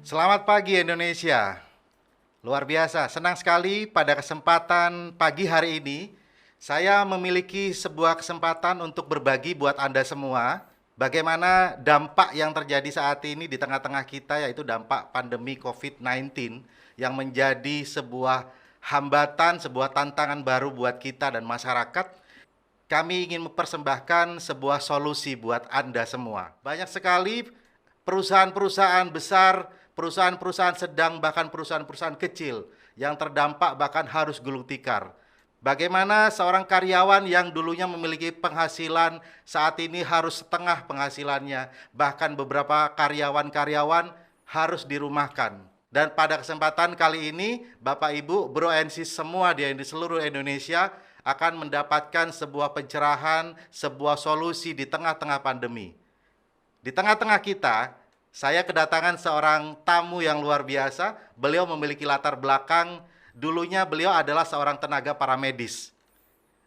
Selamat pagi Indonesia. Luar biasa, senang sekali pada kesempatan pagi hari ini saya memiliki sebuah kesempatan untuk berbagi buat Anda semua bagaimana dampak yang terjadi saat ini di tengah-tengah kita, yaitu dampak pandemi COVID-19 yang menjadi sebuah hambatan, sebuah tantangan baru buat kita dan masyarakat. Kami ingin mempersembahkan sebuah solusi buat Anda semua. Banyak sekali perusahaan-perusahaan besar, perusahaan-perusahaan sedang, bahkan perusahaan-perusahaan kecil yang terdampak bahkan harus gulung tikar. Bagaimana seorang karyawan yang dulunya memiliki penghasilan saat ini harus setengah penghasilannya, bahkan beberapa karyawan-karyawan harus dirumahkan. Dan pada kesempatan kali ini, Bapak Ibu, Bro and Sis semua di seluruh Indonesia akan mendapatkan sebuah pencerahan, sebuah solusi di tengah-tengah pandemi. Di tengah-tengah kita, saya kedatangan seorang tamu yang luar biasa. Beliau memiliki latar belakang, dulunya beliau adalah seorang tenaga paramedis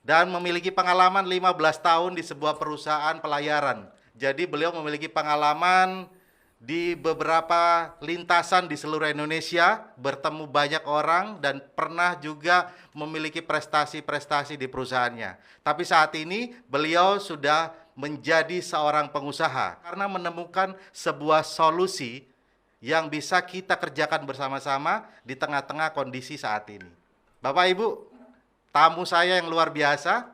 dan memiliki pengalaman 15 tahun di sebuah perusahaan pelayaran. Jadi beliau memiliki pengalaman di beberapa lintasan di seluruh Indonesia, bertemu banyak orang dan pernah juga memiliki prestasi-prestasi di perusahaannya. Tapi saat ini beliau sudah menjadi seorang pengusaha karena menemukan sebuah solusi yang bisa kita kerjakan bersama-sama di tengah-tengah kondisi saat ini. Bapak Ibu, tamu saya yang luar biasa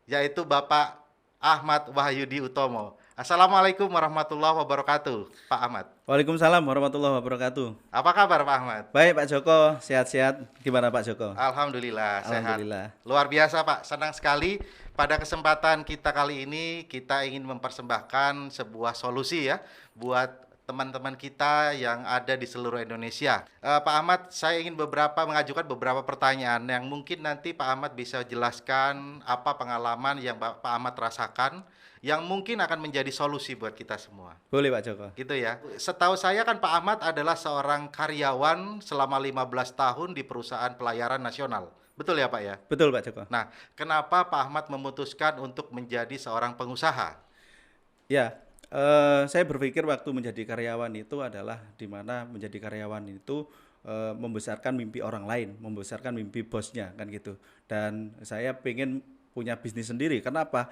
yaitu Bapak Ahmad Wahyudi Utomo. Assalamualaikum warahmatullahi wabarakatuh, Pak Ahmad. Waalaikumsalam warahmatullahi wabarakatuh. Apa kabar Pak Ahmad? Baik Pak Joko, sehat-sehat. Gimana Pak Joko? Alhamdulillah, sehat. Alhamdulillah. Luar biasa Pak, senang sekali pada kesempatan kita kali ini kita ingin mempersembahkan sebuah solusi ya buat teman-teman kita yang ada di seluruh Indonesia. Pak Ahmad, saya ingin mengajukan beberapa pertanyaan yang mungkin nanti Pak Ahmad bisa jelaskan apa pengalaman yang Pak Ahmad rasakan yang mungkin akan menjadi solusi buat kita semua. Boleh Pak Joko. Gitu ya. Setahu saya kan Pak Ahmad adalah seorang karyawan selama 15 tahun di perusahaan pelayaran nasional. Betul ya Pak ya? Betul Pak Joko. Nah, kenapa Pak Ahmad memutuskan untuk menjadi seorang pengusaha? Ya, saya berpikir waktu menjadi karyawan itu adalah di mana menjadi karyawan itu membesarkan mimpi orang lain, membesarkan mimpi bosnya kan gitu. Dan saya pengen punya bisnis sendiri. Kenapa?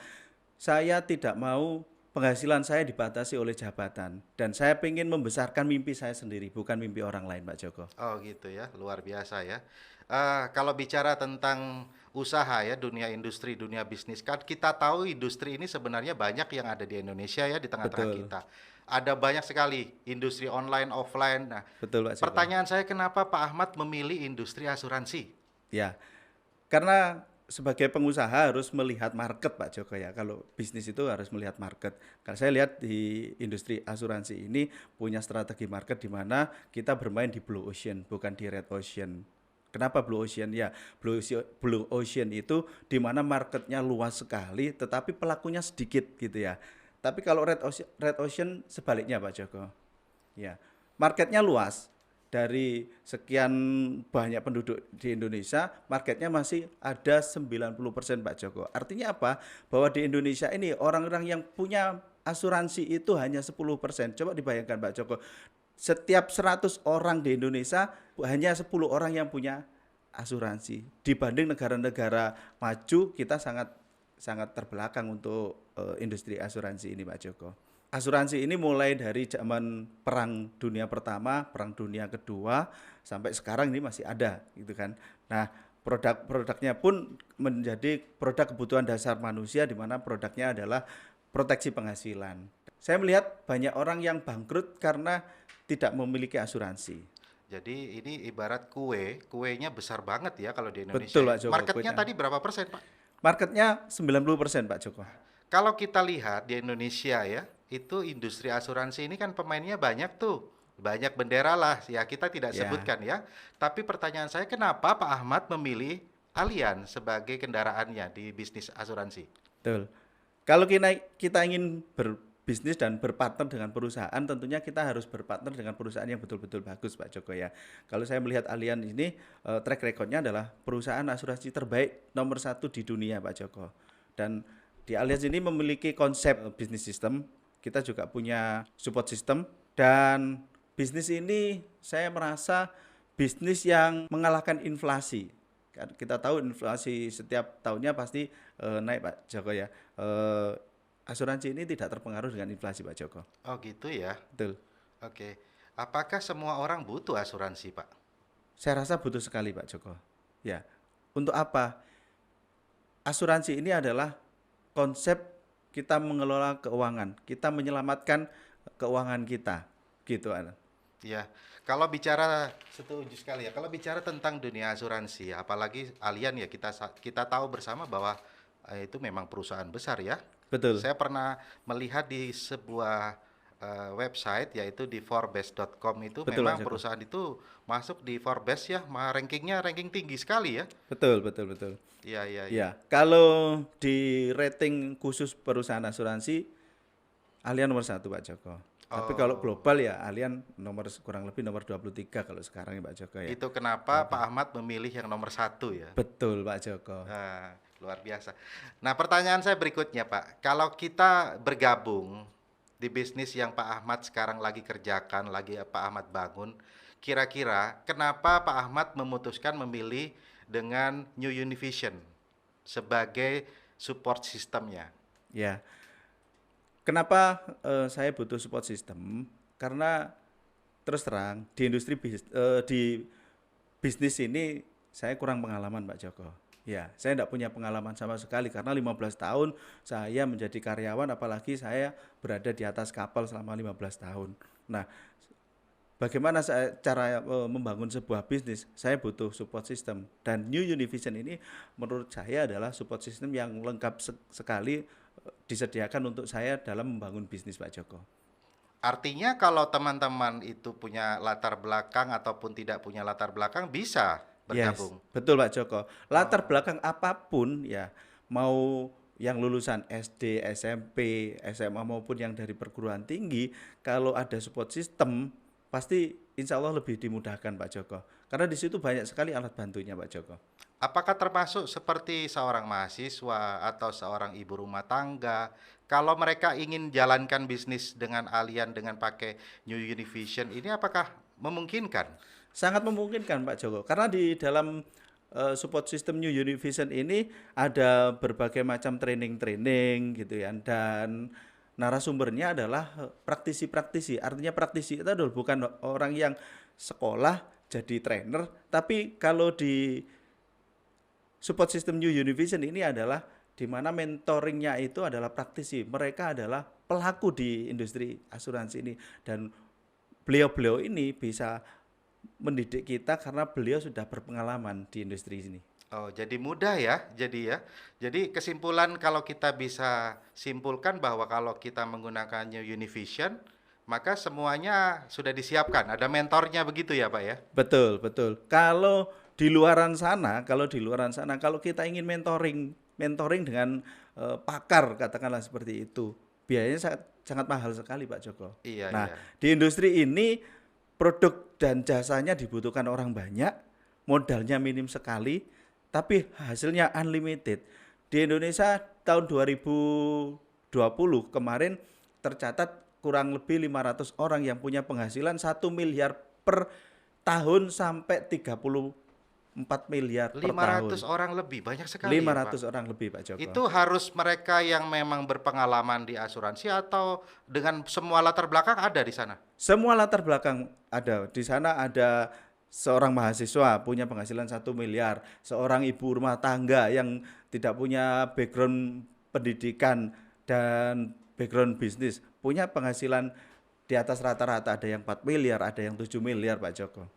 Saya tidak mau penghasilan saya dibatasi oleh jabatan dan saya pengen membesarkan mimpi saya sendiri, bukan mimpi orang lain, Pak Joko. Oh gitu ya, luar biasa ya. Kalau bicara tentang usaha ya, dunia industri, dunia bisnis, kan kita tahu industri ini sebenarnya banyak yang ada di Indonesia ya, di tengah-tengah Betul, kita. Ada banyak sekali industri online, offline. Nah, betul Pak Joko. pertanyaan saya kenapa Pak Ahmad memilih industri asuransi? Ya, karena sebagai pengusaha harus melihat market Pak Joko ya. Kalau bisnis itu harus melihat market. Karena saya lihat di industri asuransi ini punya strategi market di mana kita bermain di blue ocean, bukan di red ocean. Kenapa blue ocean? Ya, blue ocean itu di mana marketnya luas sekali, tetapi pelakunya sedikit gitu ya. Tapi kalau red ocean sebaliknya Pak Joko. Ya, marketnya luas. Dari sekian banyak penduduk di Indonesia, marketnya masih ada 90% Pak Joko. Artinya apa? Bahwa di Indonesia ini orang-orang yang punya asuransi itu hanya 10%. Coba dibayangkan Pak Joko. Setiap 100 orang di Indonesia hanya 10 orang yang punya asuransi. Dibanding negara-negara maju, kita sangat sangat terbelakang untuk industri asuransi ini Pak Joko. Asuransi ini mulai dari zaman Perang Dunia Pertama, Perang Dunia Kedua, sampai sekarang ini masih ada gitu kan. Nah, produk-produknya pun menjadi produk kebutuhan dasar manusia di mana produknya adalah proteksi penghasilan. Saya melihat banyak orang yang bangkrut karena tidak memiliki asuransi. Jadi ini ibarat kue, kuenya besar banget ya kalau di Indonesia Betul ya. Pak Joko. Marketnya tadi berapa persen Pak? Marketnya 90% Pak Joko. Kalau kita lihat di Indonesia ya, itu industri asuransi ini kan pemainnya banyak tuh. Banyak bendera lah, ya kita tidak Ya, sebutkan ya. Tapi pertanyaan saya kenapa Pak Ahmad memilih Allianz sebagai kendaraannya di bisnis asuransi? betul. Kalau kita ingin berbisnis dan berpartner dengan perusahaan, tentunya kita harus berpartner dengan perusahaan yang betul-betul bagus, Pak Joko ya. Kalau saya melihat Allianz ini, track recordnya adalah perusahaan asuransi terbaik nomor satu di dunia, Pak Joko. Dan di Allianz ini memiliki konsep bisnis system, kita juga punya support system, dan bisnis ini saya merasa bisnis yang mengalahkan inflasi. Kan kita tahu inflasi setiap tahunnya pasti naik Pak Joko ya. Asuransi ini tidak terpengaruh dengan inflasi Pak Joko. Oh gitu ya. Betul. Oke. Apakah semua orang butuh asuransi, Pak? Saya rasa butuh sekali Pak Joko. Ya. Untuk apa? Asuransi ini adalah konsep kita mengelola keuangan, kita menyelamatkan keuangan kita, gitu Ana. Ya, kalau bicara setuju sekali ya. Kalau bicara tentang dunia asuransi, apalagi Allianz ya kita tahu bersama bahwa itu memang perusahaan besar ya. Betul, Saya pernah melihat di sebuah website yaitu di Forbes.com itu betul Pak memang Joko. perusahaan itu masuk di Forbes ya, rankingnya ranking tinggi sekali ya. Betul, betul, betul. Iya, iya, iya. Ya, kalau di rating khusus perusahaan asuransi, Allianz nomor satu Pak Joko. Tapi kalau Oh, global ya Allianz kurang lebih nomor 23 kalau sekarang ya Pak Joko ya. itu kenapa Pak Ahmad memilih yang nomor satu ya? Betul Pak Joko. Nah, luar biasa. Nah, pertanyaan saya berikutnya, Pak. Kalau kita bergabung di bisnis yang Pak Ahmad sekarang lagi kerjakan, lagi Pak Ahmad bangun, kira-kira kenapa Pak Ahmad memutuskan memilih dengan New Univision sebagai support sistemnya? Ya, kenapa saya butuh support system? Karena terus terang di bisnis ini saya kurang pengalaman Pak Joko. Ya, saya tidak punya pengalaman sama sekali karena 15 tahun saya menjadi karyawan apalagi saya berada di atas kapal selama 15 tahun. Nah, bagaimana saya cara membangun sebuah bisnis? Saya butuh support system dan New Univision ini menurut saya adalah support system yang lengkap sekali disediakan untuk saya dalam membangun bisnis Pak Joko. Artinya kalau teman-teman itu punya latar belakang ataupun tidak punya latar belakang bisa Yes, bergabung. betul Pak Joko. Latar Oh. belakang apapun ya, mau yang lulusan SD, SMP, SMA maupun yang dari perguruan tinggi, kalau ada support system pasti insya Allah lebih dimudahkan Pak Joko. Karena di situ banyak sekali alat bantunya Pak Joko. Apakah termasuk seperti seorang mahasiswa atau seorang ibu rumah tangga, kalau mereka ingin jalankan bisnis dengan Allianz dengan pakai New Univision ini apakah memungkinkan? Sangat memungkinkan Pak Joko. Karena di dalam support system New Univision ini ada berbagai macam training-training gitu ya dan narasumbernya adalah praktisi-praktisi. Artinya praktisi itu adalah bukan orang yang sekolah jadi trainer, tapi kalau di support system New Univision ini adalah di mana mentoringnya itu adalah praktisi. Mereka adalah pelaku di industri asuransi ini dan beliau-beliau ini bisa mendidik kita karena beliau sudah berpengalaman di industri ini. Oh, jadi mudah ya, jadi ya. Jadi kesimpulan kalau kita bisa simpulkan bahwa kalau kita menggunakan New Univision, maka semuanya sudah disiapkan. Ada mentornya begitu ya, Pak ya? Betul, betul. Kalau kita ingin mentoring dengan pakar katakanlah seperti itu, biayanya sangat, sangat mahal sekali Pak Joko. Iya, Nah, iya. di industri ini produk dan jasanya dibutuhkan orang banyak, modalnya minim sekali, tapi hasilnya unlimited. Di Indonesia tahun 2020 kemarin tercatat kurang lebih 500 orang yang punya penghasilan 1 miliar per tahun sampai 34 miliar per 500 tahun. orang lebih, banyak sekali ya, Pak. 500 orang lebih Pak Joko. Itu harus mereka yang memang berpengalaman di asuransi atau dengan semua latar belakang ada di sana? Semua latar belakang ada. Di sana ada seorang mahasiswa punya penghasilan 1 miliar, seorang ibu rumah tangga yang tidak punya background pendidikan dan background bisnis, punya penghasilan di atas rata-rata, ada yang 4 miliar, ada yang 7 miliar Pak Joko.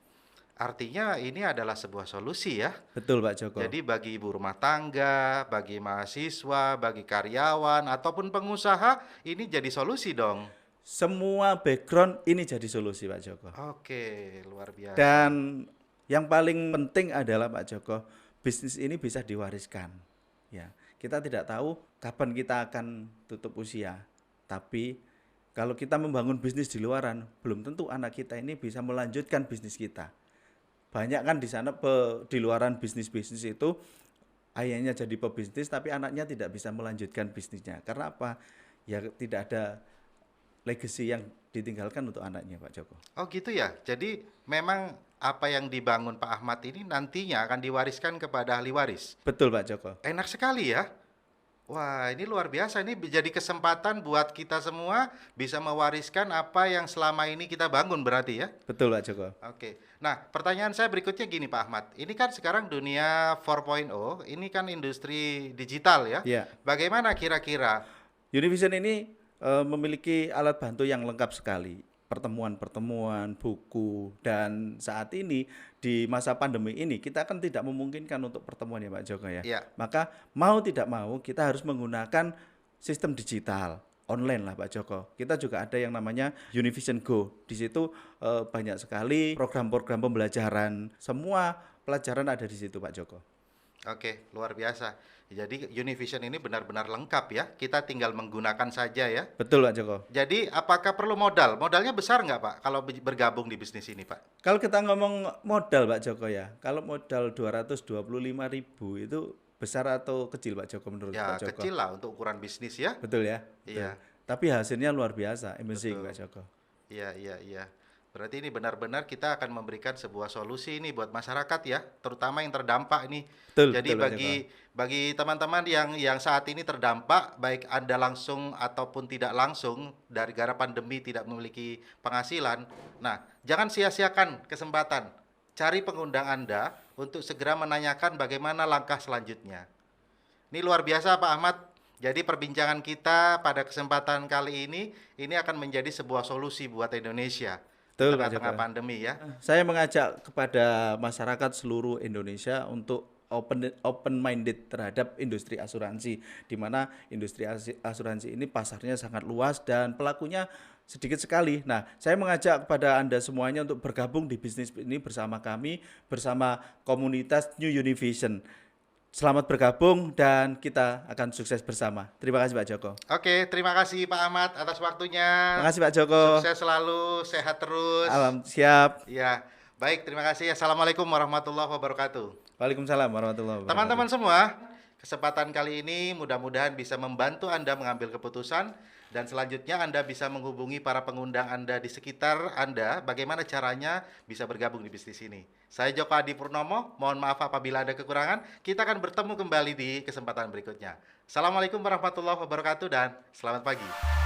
Artinya ini adalah sebuah solusi ya. Betul Pak Joko. Jadi bagi ibu rumah tangga, bagi mahasiswa, bagi karyawan, ataupun pengusaha, ini jadi solusi dong. Semua background ini jadi solusi Pak Joko. Oke, luar biasa. Dan yang paling penting adalah Pak Joko, bisnis ini bisa diwariskan. Ya, kita tidak tahu kapan kita akan tutup usia. Tapi kalau kita membangun bisnis di luaran, belum tentu anak kita ini bisa melanjutkan bisnis kita. Banyak kan di sana di luaran bisnis-bisnis itu ayahnya jadi pebisnis tapi anaknya tidak bisa melanjutkan bisnisnya. Karena apa? Ya tidak ada legacy yang ditinggalkan untuk anaknya Pak Joko. Oh gitu ya. Jadi memang apa yang dibangun Pak Ahmad ini nantinya akan diwariskan kepada ahli waris. Betul Pak Joko. Enak sekali ya. Wah, ini luar biasa. Ini jadi kesempatan buat kita semua bisa mewariskan apa yang selama ini kita bangun berarti ya. Betul Pak Joko. Oke. Nah, pertanyaan saya berikutnya gini Pak Ahmad. Ini kan sekarang dunia 4.0, ini kan industri digital ya. Ya, Bagaimana kira-kira? Univision ini memiliki alat bantu yang lengkap sekali. Pertemuan-pertemuan, buku, dan saat ini di masa pandemi ini kita kan tidak memungkinkan untuk pertemuan ya Pak Joko ya. Ya, Maka mau tidak mau kita harus menggunakan sistem digital online lah Pak Joko. Kita juga ada yang namanya Univision Go. Di situ banyak sekali program-program pembelajaran. Semua pelajaran ada di situ Pak Joko. oke, luar biasa. Jadi Univision ini benar-benar lengkap ya. Kita tinggal menggunakan saja ya. Betul Pak Joko. Jadi apakah perlu modal? Modalnya besar nggak Pak kalau bergabung di bisnis ini Pak? Kalau kita ngomong modal Pak Joko ya, kalau modal 225.000 itu besar atau kecil Pak Joko menurut Ya Pak Joko? kecil lah untuk ukuran bisnis ya. Betul ya? Iya, Betul. Tapi hasilnya luar biasa, amazing betul. Pak Joko. Iya, iya, iya. Berarti ini benar-benar kita akan memberikan sebuah solusi ini buat masyarakat ya, terutama yang terdampak ini. Betul, Jadi betul Pak bagi Joko. bagi teman-teman yang saat ini terdampak, baik Anda langsung ataupun tidak langsung dari gara pandemi tidak memiliki penghasilan. Nah, jangan sia-siakan kesempatan. Cari pengundang Anda untuk segera menanyakan bagaimana langkah selanjutnya. Ini luar biasa Pak Ahmad. Jadi perbincangan kita pada kesempatan kali ini akan menjadi sebuah solusi buat Indonesia di Betul Pak tengah-tengah Joko. pandemi ya. Saya mengajak kepada masyarakat seluruh Indonesia untuk open minded terhadap industri asuransi, di mana industri asuransi ini pasarnya sangat luas dan pelakunya sedikit sekali. Nah, saya mengajak kepada Anda semuanya untuk bergabung di bisnis ini bersama kami, bersama komunitas New Univision. Selamat bergabung dan kita akan sukses bersama. Terima kasih Pak Joko. Oke, terima kasih Pak Ahmad atas waktunya. Terima kasih Pak Joko. Sukses selalu, sehat terus. Alam siap. Ya, baik, terima kasih. Assalamualaikum warahmatullahi wabarakatuh. Waalaikumsalam warahmatullahi wabarakatuh. Teman-teman semua, kesempatan kali ini mudah-mudahan bisa membantu Anda mengambil keputusan dan selanjutnya Anda bisa menghubungi para pengundang Anda di sekitar Anda bagaimana caranya bisa bergabung di bisnis ini. Saya Joko Adi Purnomo, mohon maaf apabila ada kekurangan. Kita akan bertemu kembali di kesempatan berikutnya. Assalamualaikum warahmatullahi wabarakatuh dan selamat pagi.